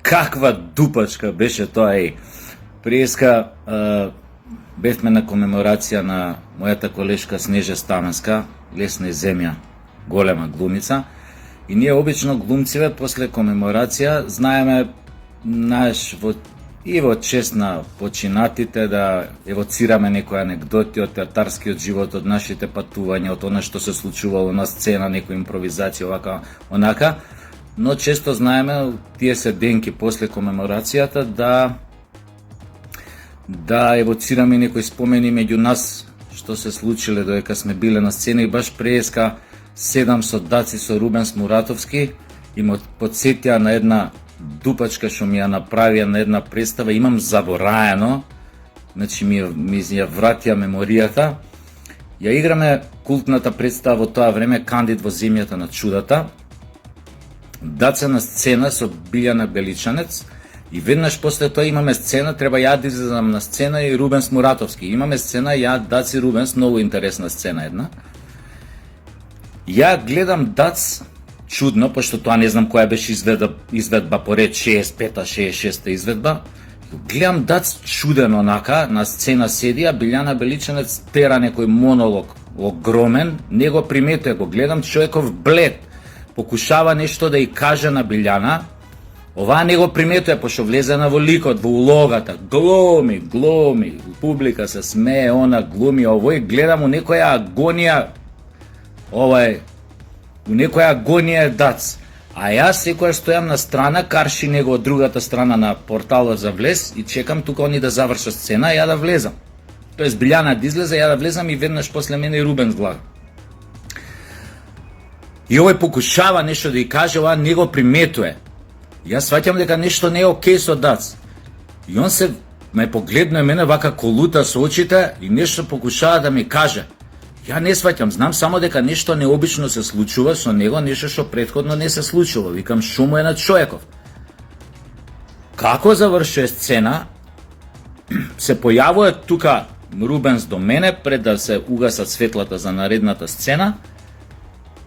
Каква дупачка беше тоа Преска бевме на комеморација на мојата колешка Снежа Стаменска, Лесна и земја, голема глумица. И ние обично глумциве после комеморација знаеме и во чест на починатите да евоцираме некои анегдоти од театарскиот живот, од нашите патувања, од она што се случувало на сцена, некои импровизација, овака, онака. Но често знаеме тие се денки после комеморацијата да евоцираме некои спомени меѓу нас што се случиле додека сме биле на сцена. И баш преска седам со даци со Рубен Смуратовски и ме подсетија на една дупачка што ми ја направија на една представа. Имам забораено, значи ми ја вратија меморијата. Ја играме култната представа во тоа време Кандид во земјата на чудата. Даца на сцена со Билјана Беличанец и веднаш после тоа имаме сцена, треба ја да излезам на сцена и Рубен Смуратовски. Имаме сцена, ја, Даци, Рубенс, многу интересна сцена една. Ја гледам Дац, чудно, пошто тоа не знам која беше изведба по ред 65-та, 66-та изведба. Гледам Дац чуден онака, на сцена седи, а Билјана Беличанец тера некој монолог огромен, не го приметува, го гледам човеков блед, покушава нешто да ја каже на Билјана. Ова не го приметува, пошто влезена во ликот, во улогата, глуми, публика се смее, она глуми, овој гледам у некоја агонија, у некоја агонија Дац. А јас секојаш стојам на страна, карши него од другата страна на порталот за влез и чекам тука они да завршат сцена, ја да влезам. Тоест Билјана да излезе, ја да влезам и веднаш после мене и Рубен глава. И овој покушава нешто да ја каже, ова не го приметува. Јас сваќам дека нешто не е окей со Дац. И он се ме погледна мене вака колута со очите и нешто покушава да ми каже. Ја не сваќам, знам само дека нешто необично се случува со него, нешто што претходно не се случува. Викам, шо му е на човеков? Како завршува сцена, се појавува тука Рубенс до мене пред да се угасат светлата за наредната сцена.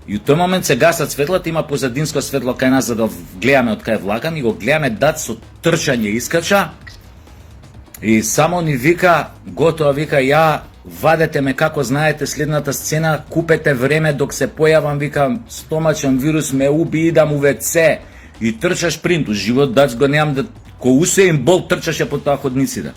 И у тој момент се гасат светлата, има позадинско светло кај нас за да гледаме од кај влакам и го гледаме Дац со трчање искача. И само ни вика, готово, вика, ја вадете ме како знаете следната сцена, купете време док се појавам, викам, стомачен вирус ме уби, идам у ВЦ. И трчаш принту, живот Дац го немам да... Ко Усеин Болт трчаше по тоа ходниците.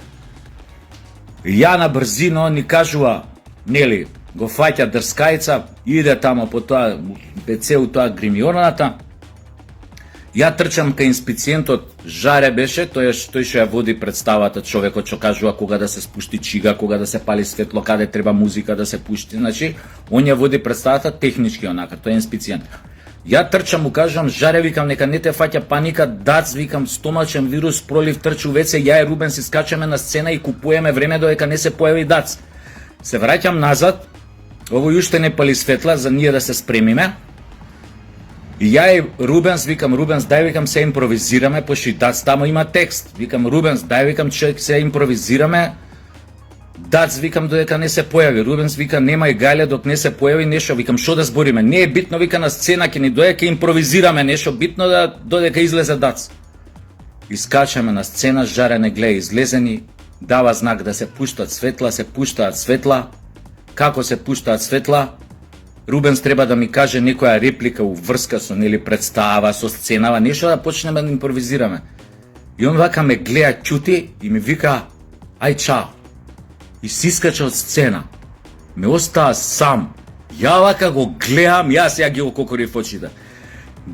И ја на брзино ни кажува, нели, го фаќа дрскајца, иде тамо по тоа ВЦ у тоа гримиорната. Ја трчам кај инспициентот, Жаре беше, тој што ја води представата, човекот што кажува кога да се спушти чига, кога да се пали светло, каде треба музика да се пушти, значи, он ја води представата технички онака, тој е инспициент. Ја трчам, му кажувам, Жаре, викам, нека не те фаќа паника, Дац, викам, стомачен вирус, пролив, трчи у ВЦ, ја и Рубен си скачаме на сцена и купуеме време додека не се појави Дац. Се враќам назад, овој уште не пали светла за ние да се спремиме. И ја и Рубенс, викам, Рубенс, дај, викам, се импровизираме, пошто и Дац тамо има текст. Викам, Рубенс, дај, викам, човек, се импровизираме. Дац, викам, додека не се појави. Рубенс, вика, немај гајле док не се појави нешто. Викам, шо да збориме? Не е битно, вика, на сцена ќе ни дојде, ќе импровизираме нешто, битно да додека излезе Дац. Искачаме на сцена, Жаре не гледа, излезени, дава знак да се пуштат светла, се пуштаат светла. Како се пуштаат светла? Рубенс треба да ми каже некоја реплика у врска со нели представа, со сценава, нешто да почнеме да импровизираме. И он вака ме гледа, ќути и ми вика, ај чао. И си искача од сцена. Ме остаа сам. Ја вака го гледам, јас ја ги ококорив очите.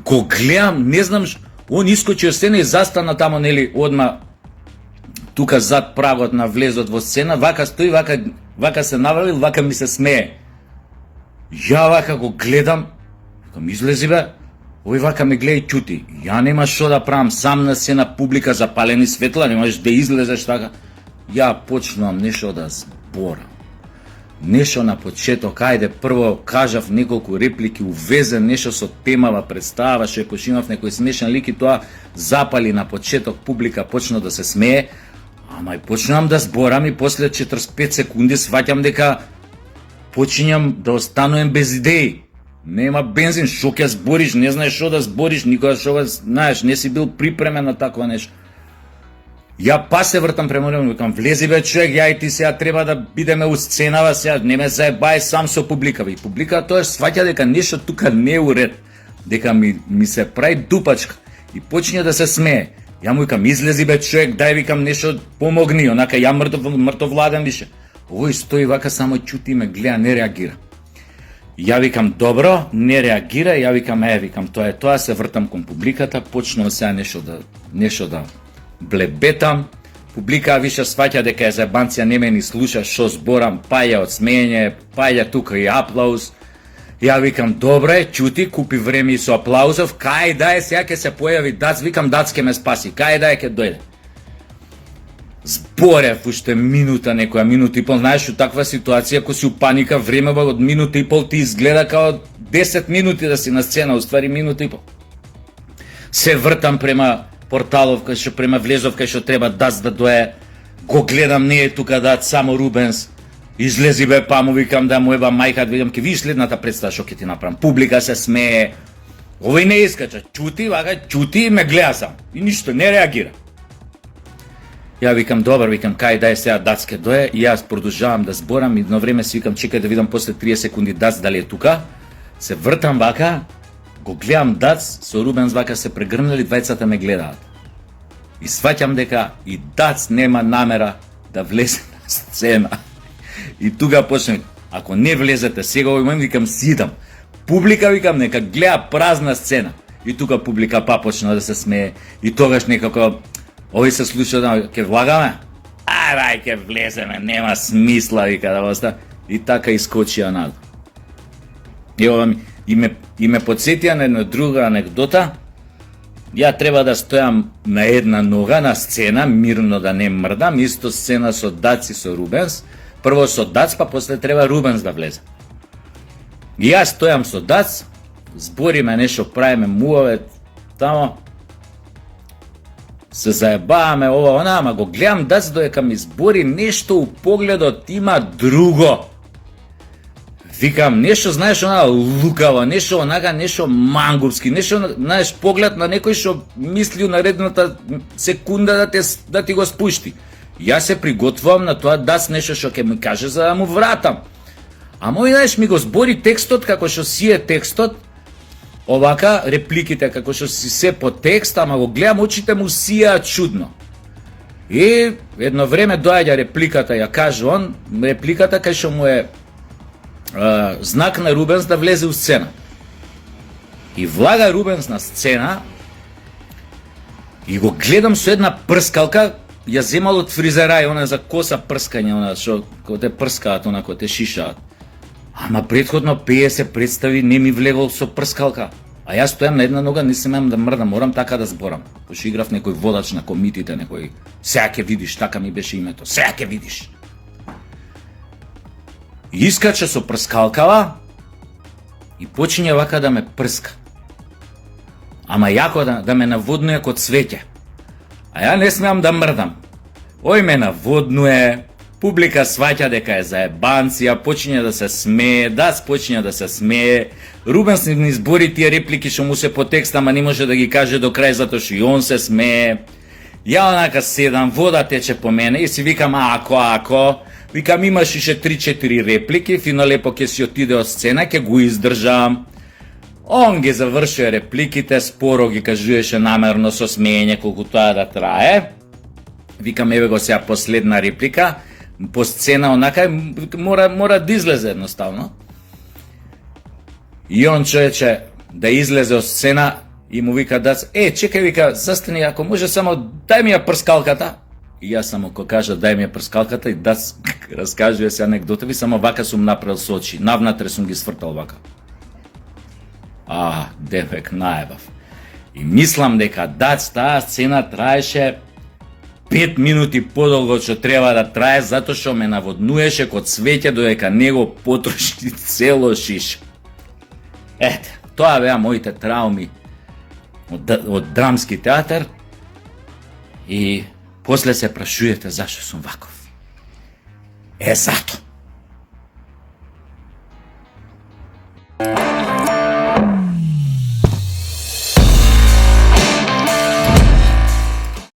Го гледам, не знам, он искочи од сцена и застана тамо, нели, одма тука зад прагот на влезот во сцена, вака стои, вака се навалил, вака ми се смее. Ја вака го гледам, викам, излези бе, овој вака ме гледа и ќути. Ја нема што да правам, сам на сцена, публика, запалени светла, немаш да излезеш така. Ја почнувам нешто да зборам. Нешто на почеток, ајде, прво кажав неколку реплики, увезен нешто со темава представа, што ја починав некој смешен лик и тоа запали на почеток, публика почна да се смее, ама и почнувам да зборам и после 45 секунди сваќам дека почињам да останувам без идеи. Нема бензин, шо ќе збориш, не знаеш шо да збориш, никога шо знаеш, не си бил припремен на такво нешто. Ја па се вртам према него, викам, влези бе човек, ја и ти сега треба да бидеме у сценава сега, не ме заебај сам со публикава. И публика тоа сваќа дека нешто тука не е уред, дека ми се прави дупачка и почне да се смее. Ја му викам, излези бе човек, дај викам нешто помогни, онака ја мртов владен више. Овој стои вака само ќути и ме гледа, не реагира. Ја викам, добро, не реагира, ја викам, викам, тоа е тоа, се вртам кон публиката, почнувам сега нешто да блебетам. Публика више сваќа дека е заебанција, не ме ни слуша шо зборам, паја од смеење, паја тука и аплауз. Ја викам, добре, ќути, купи време и со аплаузов, кај да е сега ќе се појави Дац, викам, Дац ќе ме спаси, кај да е ќе дојде. Зборев уште минута, некоја минута и пол, знаеш, у таква ситуација, ако си у паника, времева од минута и пол ти изгледа као 10 минути да си на сцена, уствари минута и пол. Се вртам према порталов, кај што према влезов, кај што треба Дац да дое, го гледам, не е тука Дац, само Рубенс, излези бе, па му викам да му еба мајка, видам, ке видиш следната представа што ќе ти направам, публика се смее, овој не искача, ќути, вака, ќути и ме гледа сам, и ништо, не реагира. Ја викам, добар, викам, кај да е сега Дац ке дое, и јас продолжавам да зборам, и едно време си викам, чекај да видам после 30 секунди Дац дали е тука, се вртам вака, го гледам Дац, со Рубенс вака се прегрнали, двајцата ме гледаат. И сваќам дека и Дац нема намера да влезе на сцена. И тука почнем, ако не влезете сега овој момент, викам, сидам. Публика, викам, нека гледа празна сцена. И тука публика па почна да се смее. И тогаш некако, овој се слуша, ќе влагаме? Ај, ќе влеземе, нема смисла, вика, да оста. И така искочија надо. И ова и ме подсетија на една друга анекдота. Ја треба да стојам на една нога на сцена, мирно да не мрдам, исто сцена со Дац и со Рубенс. Прво со Дац, па после треба Рубенс да влезе. И јас стојам со Дац, збориме нешто, правиме мувове, тамо, се заебаваме ова, она, ама го гледам Дац додека ми збори нешто у погледот има друго. Викам, нешто, знаеш, она лукаво, нешто онака, нешто мангурски, нешто, знаеш, поглед на некој што мисли у наредната секунда да ти го спушти. Јас се приготвувам на тоа Дац нешто што ќе ми каже за да му вратам. А мој, знаеш, ми го збори текстот како што си е текстот, овака, репликите како што си се по текст, ама го гледам, очите му сија чудно. И едно време доаѓа репликата, ја каже он, репликата кај што му е знак на Рубенс да влезе у сцена. И влага Рубенс на сцена и го гледам со една прскалка, ја земал од фризера и она за коса прскање, она што кога те прскаат, она кога те шишаат. Ама претходно 50 представи не ми влегол со прскалка. А јас стојам на една нога, не смеам да мрдам, морам така да зборам. Пошто играв некој водач на комитите, некој сега ќе видиш, така ми беше името, сега ќе видиш. Искача со прскалкава и почиња вака да ме прска. Ама јако да ме наводнуе код цвеќе. А ја не смеам да мрдам. Ој ме наводнуе, публика сваќа дека е заебанција, почиња да се смее, Дац почиња да се смее, Рубенс ни збори тие реплики што му се по текст, ама не може да ги каже до крај затоа што и он се смее. Ја онака седам, вода тече по мене и си викам ако, викам имаш ише 3-4 реплики, фино лепо ќе си отиде од сцена, ќе го издржам. Он ги завршува репликите, споро ги кажуеше намерно со смеење колку тоа да трае. Викам еве го сега последна реплика, по сцена онака мора да излезе едноставно. И он човече да излезе од сцена и му вика Дац, чекај, вика, застани, ако може само дај ми ја прскалката. И јас само ко кажа дај ми ја прскалката и Дац раскажува се анекдотови, само вака сум направил со очи, навнатре сум ги свртал вака. Девек наебав. И мислам дека Дац таа сцена траеше 5 минути подолго што треба да трае, затоа што ме наводнуеше код цвеќе додека него потроши цело шиш. Тоа беа моите трауми од драмски театар и после се прашувате зашто сум ваков. Зато.